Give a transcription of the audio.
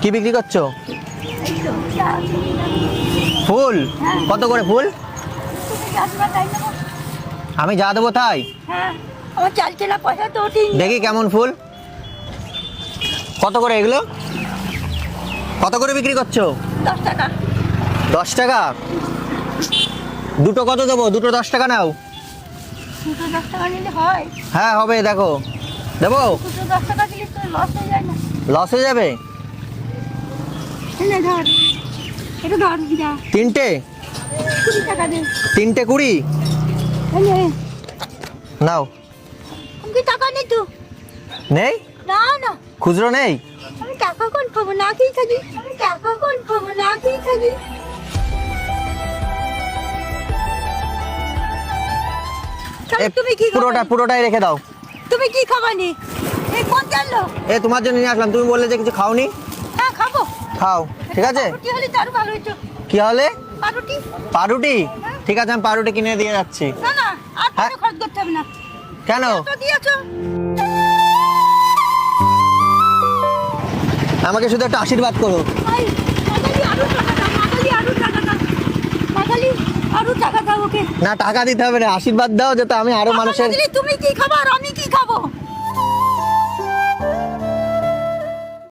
কি বিক্রি করছো? ফুল? কত করে ফুল? আমি যা দেবো তাই? দেখি কেমন ফুল। কত করে এগুলো? কত করে বিক্রি করছো? 10 টাকা। 10 টাকা? দুটো কত দেবো? দুটো 10 টাকা নাও। দুটো 10 টাকা নিলে হয়? হ্যাঁ হবে, দেখো দেবো। দুটো 10 টাকা দিলে তো লস হয়ে যায় না? লস হয়ে যাবে। এনে ধর, এটা ধর যা। তিনটে? 20 টাকা দে। তিনটে 20? এনে নাও। আমি কি টাকা নেই তো? নেই? না না, খুচরো নেই? আমি টাকা কোন পাবো, না খেয়ে থাকি। আমি টাকা কোন পাবো, না খেয়ে থাকি। এ, তুমি কি পুরোটাই রেখে দাও। তুমি কি খাবানি? এই কোন জানলো? তোমার জন্য নিয়ে আসলাম, তুমি বললে যে কিছু খাওনি। হ্যাঁ খাবো। খাও, ঠিক আছে। রুটি হলে তো আরো ভালো হতো। কি হলে? পাউরুটি। পাউরুটি? ঠিক আছে, আমি পাউরুটি কিনে দিয়ে যাচ্ছি। না না, আর হ্যাঁ? টাকা খরচ করতে হবে না। কেন? তো দিয়েছো। আমাকে শুধু একটা আশীর্বাদ করো। আই, মাগালি আরো টাকা দাও, মাগালি আরো টাকা দাও। মাগালি আরো টাকা দাও ওকে। না, টাকা দিতে হবে না, আশীর্বাদ দাও যাতে আমি আরো টাকা মানুষের। না দিলে তুমি কি খাবো আর আমি কি খাবো?